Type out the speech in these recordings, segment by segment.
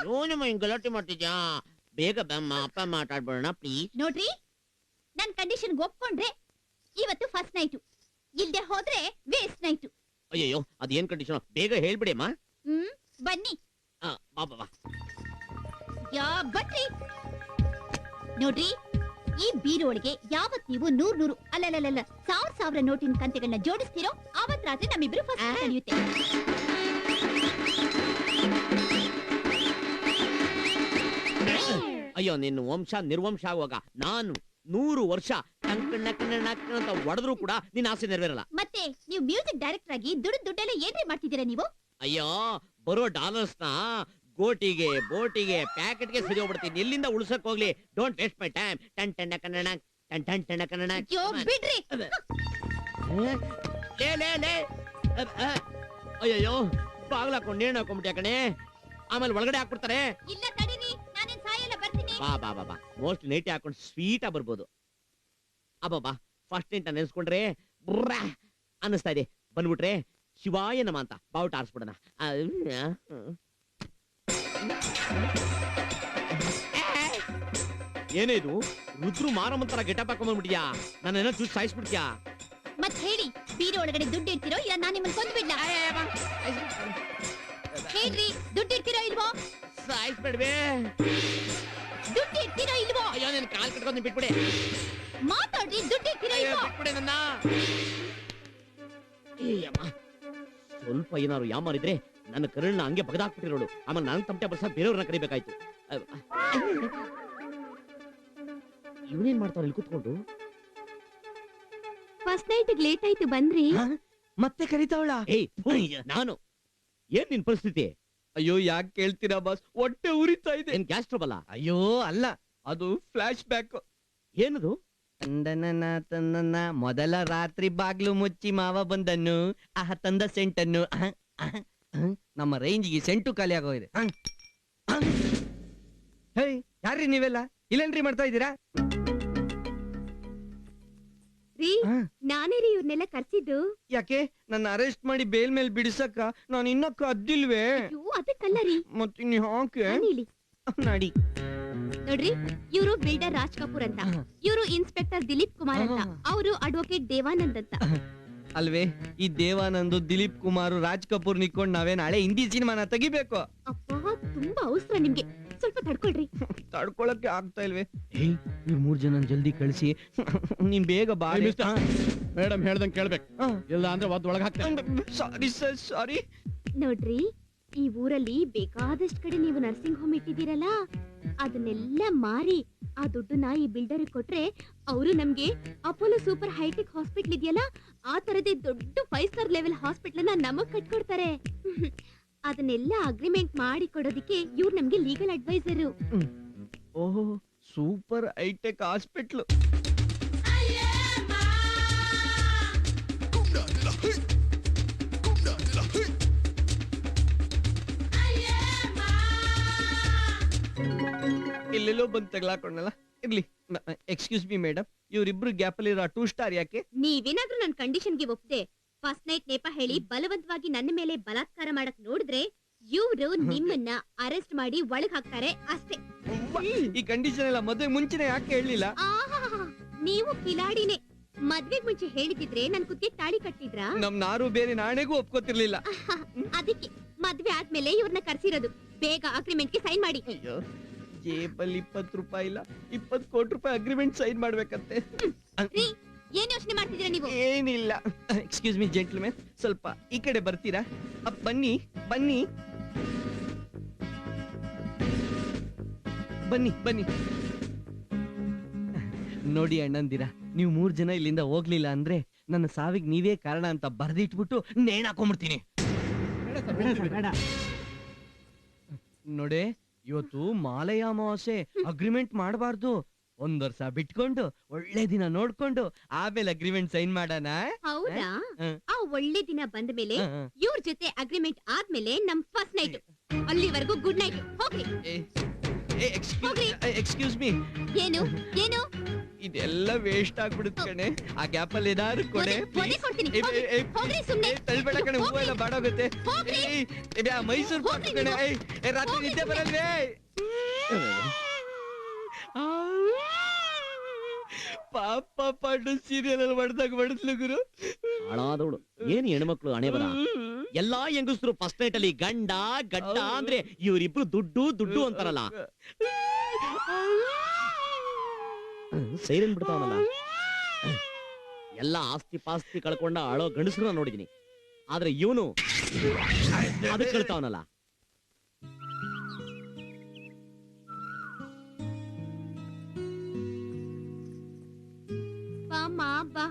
ಯೋನಮ್ಮ ಹಿಂಗ್ ಗಲಾಟೆ ಮಾಡ್ತಿದ್ಯಾ? ಬೇಗ ಬಮ್ಮ, ಅಪ್ಪ ಮಾತಾಡ್ಬೋಣ ಪ್ಲೀಸ್. ನೋಡ್ರಿ, ನನ್ ಕಂಡೀಷನ್ ಒಪ್ಕೊಂಡ್ರೆ ಇವತ್ತು ಫಸ್ಟ್ ನೈಟು, ಇಲ್ದೆ ಹೋದ್ರೆ ವೇಸ್ಟ್ ನೈಟು. ಅಯ್ಯೋ, ಅದೇನ್ ಕಂಡೀಷನ್ ಬೇಗ ಹೇಳ್ಬಿಡಿ ಅಮ್ಮ. ಬನ್ನಿ. ಬಾ ಬಾ. ಯಾ ಬಟ್ರಿ ನೋಡ್ರಿ, ಈ ಬೀರೊಳಗೆ ಯಾವತ್ ನೀವು 100 ಅಲ್ಲಲ್ಲ 1000 ನೋಟಿನ ಕಂತೆಗಳನ್ನ ಜೋಡಿಸ್ತೀರೋ ಅವತ್ ರಾತ್ರಿ ನಮ್ಮಿಬ್ರು ಫಸ್ಟ್ ನಡೆಯುತ್ತೆ. ಅಯ್ಯೋ, ನಿನ್ನ ವಂಶ ನಿರ್ವಂಶ ಆಗುವಾಗ ನಾನು 100 ವರ್ಷ ಅಂತ ಹೊಡೆದ್ರು ಕೂಡ ನಿನ್ನ ಆಸೆ ನೆರವೇರಲ್ಲ. ಮತ್ತೆ ನೀವು ಮ್ಯೂಸಿಕ್ ಡೈರೆಕ್ಟರ್ ಆಗಿ ದುಡ್ಡೆಲ್ಲ ಏನ್ರಿ ಮಾಡ್ತಿದ್ದೀರಾ ನೀವು? ಅಯ್ಯೋ, ಬರೋ ಡಾಲರ್ಸ್ ನ ಗೋಟಿಗೆ ಬೋಟಿಗೆ ಪ್ಯಾಕೆಟ್ಗೆ ಸರಿ ಹೋಗ್ಬಿಡ್ತೀನಿ. ಎಲ್ಲಿಂದ ಉಳ್ಸಕ್ ಹೋಗ್ಲಿ? Don't waste my time. Ton ton Kannada ton ton ton Kannada. ಬಿಡ್ರಿ. ಅಯ್ಯೋ, ಬಾಗ್ಲಾಕೊಂಡು ನೇಣು ಹಾಕೊಂಡ್ಬಿಟ್ಯಾ ಕಣೆ. ಆಮೇಲೆ ಒಳಗಡೆ ಹಾಕ್ಬಿಡ್ತಾರೆ. ಇಲ್ಲ ತಡೀರಿ, ನಾನೇನ್ ಸಾಯಲ್ಲ, ಬರ್ತೀನಿ. ಬಾ ಬಾ ಬಾ ಬಾ. ಮೋಸ್ಟ್ ನೈಟ್ ಹಾಕೊಂಡು ಸ್ವೀಟ್ ಆಗಿ ಬರ್ಬೋದು. ಅಬ್ಬಾ, ಫಸ್ಟ್ ನೈಟ್ ನೆನ್ಸ್ಕೊಂಡ್ರೆ ಬುರ್ರ ಅನ್ನಿಸ್ತಾ ಇದೆ. ಬಂದ್ಬಿಟ್ರೆ ಶಿವಾಯ ನಮ ಅಂತ ಬಾವುಟ ಆರಿಸ್ಬಿಡೋಣ. ಏನೇ ಇದು? ರುದ್ರು ಮಾರಮ್ಮಂತರ ಗೆಟಪ್ ಹಾಕೊಂಡ್ಬಿಟ್ಟಿಯಾ? ನನ್ನ ಚೂಸ್ ಸಾಯಿಸ್ಬಿಡ್ತೀಯಾ? ಮತ್ ಹೇಳಿ, ಬೀರು ಒಳಗಡೆ ದುಡ್ಡು ಇಡ್ತಿರೋ ಇಲ್ಲ ನಾನು ನಿಮ್ಮನ್ನ ಕೊಂದು ಬಿಡ್ಲಾ? ಹೇಳ್ರಿ, ದುಡ್ಡು ಇಡ್ತಿರೋ ಇಲ್ವೋ? ಸಾಯಿಸ್ಬೇಡ್ವೇ. ದುಡ್ಡು ಇಡ್ತಿರೋ ಇಲ್ವೋ? ಅಯ್ಯೋ, ನಿನ್ ಕಾಲ್ ಕಟ್ಕೊಂಡು ಬಿಟ್ಬಿಡೆ. ಮಾತಾಡ್ರಿ, ದುಡ್ಡು ಇಡ್ತಿರೋ ಇಲ್ವೋ? ಬಿಟ್ಬಿಡೆ ನನ್ನ. ಸ್ವಲ್ಪ ಏನಾರು ಯಾಮಾರಿದ್ರೆ ನನ್ನ ಕರುಳನ್ನ ಹಂಗೆ ಬಗದಾಕ್ಬಿಟ್ಟಿರೋಳು. ಆಮೇಲೆ ನಾನು ತಮಟೆ ಬರ್ಸ ಬೇರೆಯವ್ರನ್ನ ಕರಿಬೇಕಾಯ್ತು. ಇವನೇನ್ ಮಾಡ್ತಾರ ಇಲ್ಲಿ ಕೂತ್ಕೊಂಡು? ಫಸ್ಟ್ ನೈಟ್ ಲೇಟ್ ಆಯ್ತು, ಬಂದ್ರಿ? ಮತ್ತೆ ಕರಿತಾವಳ? ನಾನು ಏನ್ ನಿನ್ ಪರಿಸ್ಥಿತಿ? ಅಯ್ಯೋ, ಯಾಕೆ ಕೇಳ್ತೀರಾ ಬಾಸ್? ಹೊಟ್ಟೆ ಉರಿತಾ ಇದೆ. ಏನ್ ಗ್ಯಾಸ್ ಟ್ರಬಲ್? ಅಯ್ಯೋ ಅಲ್ಲ, ಅದು ಫ್ಲಾಶ್ ಬ್ಯಾಕ್. ಏನದು? ತಂದನ ಮೊದಲ ರಾತ್ರಿ ಬಾಗ್ಲು ಮುಚ್ಚಿ ಮಾವ ಬಂದನ್ನು, ತಂದ ಸೆಂಟನ್ನು. ನಮ್ಮ ರೇಂಜ್ಗೆ ಸೆಂಟು ಖಾಲಿ ಆಗೋಗಿದೆ. ಹೇ, ಯಾರ್ರಿ ನೀವೆಲ್ಲ ಇಲ್ಲೇನ್ರಿ ಮಾಡ್ತಾ ಇದ್ದೀರಾ? ನಾನೇ ರೀ ಇವ್ರನ್ನೆಲ್ಲ ಕರ್ಸಿದ್ದು. ಯಾಕೆ ನನ್ನ ಅರೆಸ್ಟ್ ಮಾಡಿ ಬೇಲ್ ಮೇಲೆ ಬಿಡಿಸಕ್ಕ? ನಾನು ಇನ್ನ ಕದ್ದಿಲ್ವೇ? ಅದಕ್ಕಲ್ಲ ರೀ. ಮತ್ತಿನ್ ಯಾಕೆ ನಾಡಿ? ನೋಡ್ರಿ, ಇವರು ಬಿಲ್ಡರ್ ರಾಜ್ ಕಪೂರ್ ಅಂತ, ಇವರು ಇನ್ಸ್ಪೆಕ್ಟರ್ ದಿಲೀಪ್ ಕುಮಾರ್ ಅಂತ, ಅವರು ಅಡ್ವೊಕೇಟ್ ದೇವಾನಂದ್ ಅಂತ. ಅಲ್ವೇ, ಈ ದೇವಾನಂದ್, ದಿಲೀಪ್ ಕುಮಾರ್, ರಾಜ್ ಕಪೂರ್ ನಿಕ್ಕೊಂಡ್ ನಾವೇ ನಾಳೆ ಹಿಂದಿ ಸಿನಿಮಾನ ತೆಗಿಬೇಕು. ಅಪ್ಪ, ತುಂಬಾ ಅವಸರ ನಿಮ್ಗೆ, ಸ್ವಲ್ಪ ತಡ್ಕೊಳ್ರಿ. ತಡ್ಕೊಳಕ್ಕೆ ಆಗ್ತಾ ಇಲ್ವೇ? ಇವ್ರು 3 ಜನ ಜಲ್ದಿ ಕಳಿಸಿ. ನೀನ್ ಬೇಗ ಬಾ. ಮೇಡಮ್ ಹೇಳ್ದಂಗ್ ಕೇಳ್ಬೇಕು, ಇಲ್ಲ ಅಂದ್ರೆ ಒಳಗೆ ಹಾಕ್ತಾರೆ. ಸಾರಿ ಸರ್, ಸಾರಿ. ನೋಡ್ರಿ, ಈ ಊರಲ್ಲಿ ಬೇಕಾದಷ್ಟು ಕಡೆ ನೀವು ನರ್ಸಿಂಗ್ ಹೋಮ್ ಇಟ್ಟಿದ್ದೀರಲ್ಲ, ಅದನ್ನೆಲ್ಲ ಮಾರಿ ಆ ದುಡ್ಡನ್ನ ಈ ಬಿಲ್ಡರ್ ಕೊಟ್ರೆ ಅವರು ನಮ್ಗೆ ಅಪೋಲೋ ಸೂಪರ್ ಹೈಟೆಕ್ ಹಾಸ್ಪಿಟಲ್ ಇದೆಯಲ್ಲ, ಆ ತರದೇ ದೊಡ್ಡ 5 ಸ್ಟಾರ್ ಲೆವೆಲ್ ಹಾಸ್ಪಿಟಲ್ ನಮಗ್ ಕಟ್ಕೊಡ್ತಾರೆ. ಅದನ್ನೆಲ್ಲ ಅಗ್ರಿಮೆಂಟ್ ಮಾಡಿ ಕೊಡೋದಿಕ್ಕೆ ಇವ್ರು ನಮ್ಗೆ ಲೀಗಲ್ ಅಡ್ವೈಸರು. ಓಹೋ, ಸೂಪರ್ ಹೈಟೆಕ್ ಹಾಸ್ಪಿಟಲ್. ಇಲ್ಲೆಲ್ಲೋ ಬಂದ್ ತಗ್ಲಾಕೊಂಡಲ್ಲ. ಇರ್ಲಿ, ಎಕ್ಸ್ಕ್ಯೂಸ್ ಮಿ ಮೇಡಮ್, ಇವ್ರಿಬ್ರು ಗ್ಯಾಪ್ ಅಲ್ಲಿ 2 ಸ್ಟಾರ್ ಯಾಕೆ? ನೀವೇನಾದ್ರೂ ನನ್ ಕಂಡೀಷನ್ಗೆ ಒಪ್ದೆ ಫಸ್ಟ್ ನೈಟ್ ನೆಪ ಹೇಳಿ ಬಲವಂತವಾಗಿ ನನ್ನ ಮೇಲೆ ಬಲಾತ್ಕಾರ ಮಾಡಕ್ ನೋಡಿದ್ರೆ ಇವ್ರು ನಿಮ್ಮನ್ನ ಅರೆಸ್ಟ್ ಮಾಡಿ ಒಳಗ್ ಹಾಕ್ತಾರೆ ಅಷ್ಟೇ. ಈ ಕಂಡೀಷನ್ ಎಲ್ಲ ಮದುವೆ ಮುಂಚೆನೆ ಯಾಕೆ ಹೇಳಲಿಲ್ಲ? ನೀವು ಕಿಲಾಡಿನೇ. ಮದ್ವೆಗ್ ಮುಂಚೆ ಹೇಳಿದಿದ್ರೆ ನನ್ ಕುತ್ತಿಗೆ ತಾಳಿ ಕಟ್ಟಿದ್ರಾ? ನಮ್ ನಾರು ಬೇರೆ ನಾಣೆಗೂ ಒಪ್ಕೋತಿರ್ಲಿಲ್ಲ. ಅದಕ್ಕೆ ಮದ್ವೆ ಆದ್ಮೇಲೆ ಇವ್ರನ್ನ ಕರ್ಸಿರೋದು. ಬೇಗ ಅಗ್ರಿಮೆಂಟ್ ಗೆ ಸೈನ್ ಮಾಡಿ. ಜೇಬಲ್ಲಿ 20 ರೂಪಾಯಿ ಇಲ್ಲ, 20 ಕೋಟಿ ರೂಪಾಯಿ ಅಗ್ರಿಮೆಂಟ್ ಸೈನ್ ಮಾಡ್ಬೇಕಂತೆ. ಏನ್ ಯೋಚನೆ ಮಾಡ್ತಿದ್ದೀರಾ ನೀವು? ಏನಿಲ್ಲ. ಎಕ್ಸ್ಕ್ಯೂಸ್ ಮಿ ಜೆಂಟಲ್ಮೆನ್, ಸ್ವಲ್ಪ ಈ ಕಡೆ ಬರ್ತೀರಾ? ಬನ್ನಿ ಬನ್ನಿ ಬನ್ನಿ ಬನ್ನಿ. ನೋಡಿ ಅಣ್ಣಂದಿರ, ನೀವು 3 ಜನ ಇಲ್ಲಿಂದ ಹೋಗ್ಲಿಲ್ಲ ಅಂದ್ರೆ ನನ್ನ ಸಾವಿಗೆ ನೀವೇ ಕಾರಣ ಅಂತ ಬರ್ದಿಟ್ಬಿಟ್ಟು ನೇಣ್ ಹಾಕೊಂಡ್ಬಿಡ್ತೀನಿ. ನೋಡೆ, ಇವತ್ತು ಮಾಲೆಯ ಅಮಾವಾಸ್ಯೆ, ಅಗ್ರಿಮೆಂಟ್ ಮಾಡಬಾರ್ದು. 1 ವರ್ಷ ಬಿಟ್ಕೊಂಡು ಒಳ್ಳೆ ದಿನ ನೋಡ್ಕೊಂಡು ಆಮೇಲೆ ಅಗ್ರಿಮೆಂಟ್ ಸೈನ್ ಮಾಡೋಣ. ಹೌದಾ? ಆ ಒಳ್ಳೆ ದಿನ ಬಂದ ಮೇಲೆ ಇವ್ರ ಜೊತೆ ಅಗ್ರಿಮೆಂಟ್ ಆದ್ಮೇಲೆ ನಮ್ ಫಸ್ಟ್ ನೈಟ್. ಅಲ್ಲಿವರೆಗೂ ಗುಡ್ ನೈಟ್. ಹೋಗ್ರಿ. Excuse me. ಏನು ಏನು ಇದೆಲ್ಲ ವೇಸ್ಟ್ ಆಗ್ಬಿಡುತ್ತೆ ಕಣೆ. ಆ ಗ್ಯಾಪ್ ಅಲ್ಲಿ ಏನಾದ್ರು ಕೊಡೆ ಒದೆ ಕೊಡ್ತೀನಿ. ಹೋಗ್ರಿ ಸುಮ್ನೆ. ತಳ್ಬೇಡ ಕಣೆ, ಹೂವೆಲ್ಲ ಬಾಡೋಗುತ್ತೆ. ಹೋಗ್ರಿ. ಮೈಸೂರು ಪಾಕ್ ಕಣೆ. ರಾತ್ರಿ ನಿದ್ದೆ ಬರಲ್ವೇ? ಪಾಪ ಪಾಂಡು ಸೀರಿಯಲ್ ಅಲ್ಲಿ ಮಾಡ್ದಾಗ ಬಡಿದ್ಲು ಗುರು. ಹಾಳಾದವಳು. ಏನ್ ಹೆಣ್ಮಕ್ಳು ಹಣೆ ಬರ. ಎಲ್ಲಾ ಹೆಂಗಸರು ಫಸ್ಟ್ ನೈಟ್ ಅಲ್ಲಿ ಗಂಡ ಗಡ್ಡ ಅಂದ್ರೆ ಇವರಿಬ್ರು ದುಡ್ಡು ದುಡ್ಡು ಅಂತಾರಲ್ಲ. ಸೈರನ್ ಬಿಡ್ತಾವನಲ್ಲ. ಎಲ್ಲ ಆಸ್ತಿ ಪಾಸ್ತಿ ಕಳ್ಕೊಂಡ ಅಳೋ ಗಂಡಸ್ರನ್ನ ನೋಡಿದೀನಿ, ಆದ್ರೆ ಇವನು ಅದಕ್ಕೆ ಕಳ್ತಾವನಲ್ಲ. ಬಾ.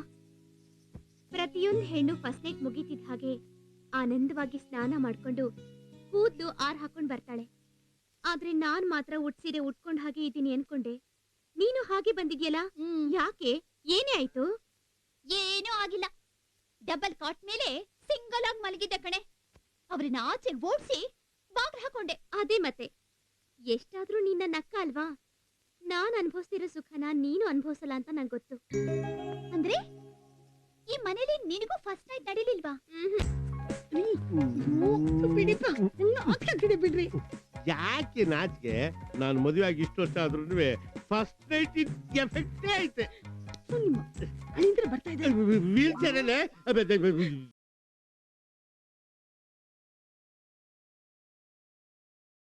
ಪ್ರತಿಯೊಂದು ಹೆಣ್ಣು ಫಸ್ಟ್ ನೈಟ್ ಮುಗಿತಿದ್ದ ಹಾಗೆ ಆನಂದವಾಗಿ ಸ್ನಾನ ಮಾಡ್ಕೊಂಡು ಕೂದ್ಲು ಆರ್ ಹಾಕೊಂಡ್ ಬರ್ತಾಳೆ. ಆದ್ರೆ ನಾನ್ ಮಾತ್ರ ಉಟ್ಸೀರೆ ಉಟ್ಕೊಂಡ್ ಹಾಗೆ ಇದೀನಿ ಅನ್ಕೊಂಡೆ. ನೀನು ಹಾಗೆ ಬಂದಿದ್ಯಲ್ಲ, ಯಾಕೆ? ಏನೇ ಆಯ್ತು? ಏನೂ ಆಗಿಲ್ಲ. ಡಬಲ್ ಕಾಟ್ ಮೇಲೆ ಸಿಂಗಲ್ ಆಗಿ ಮಲಗಿದ್ದೆ ಕಣೆ. ಅವ್ರನ್ನ ಆಚೆ ಓಡಿಸಿ ಬಾಗ್ಲು ಹಾಕೊಂಡೆ. ಅದೇ ಮತ್ತೆ, ಎಷ್ಟಾದ್ರೂ ನಿನ್ನ ನಕ್ಕ ಅಲ್ವಾ? ನಾನ್ ಅನ್ಭವಿಸ್ತಿರೋ ಸುಖನ ನೀನು ಅನ್ಭವಿಸಲ್ಲ ಅಂತ ನಂಗೆ ಗೊತ್ತು. ಅಂದ್ರೆ ಈ ಮನೇಲಿ ನಿನಗೂ ಫಸ್ಟ್ ನೈಟ್ ನಡೀಲಿಲ್ವಾ? ಬಿಡ್ರಿ. ಯಾಕೆ ನಾಚಿಕೆ? ನಾನು ಮದುವೆ ಆಗಿ ಇಷ್ಟು ವರ್ಷ ಆದ್ರೂ ಫಸ್ಟ್ ನೈಟ್ ಎಫೆಕ್ಟೇ ಐತೆ. ಬರ್ತಾ ಇದೆ. ವೀಲ್ ಚೇರಲ್ಲೇ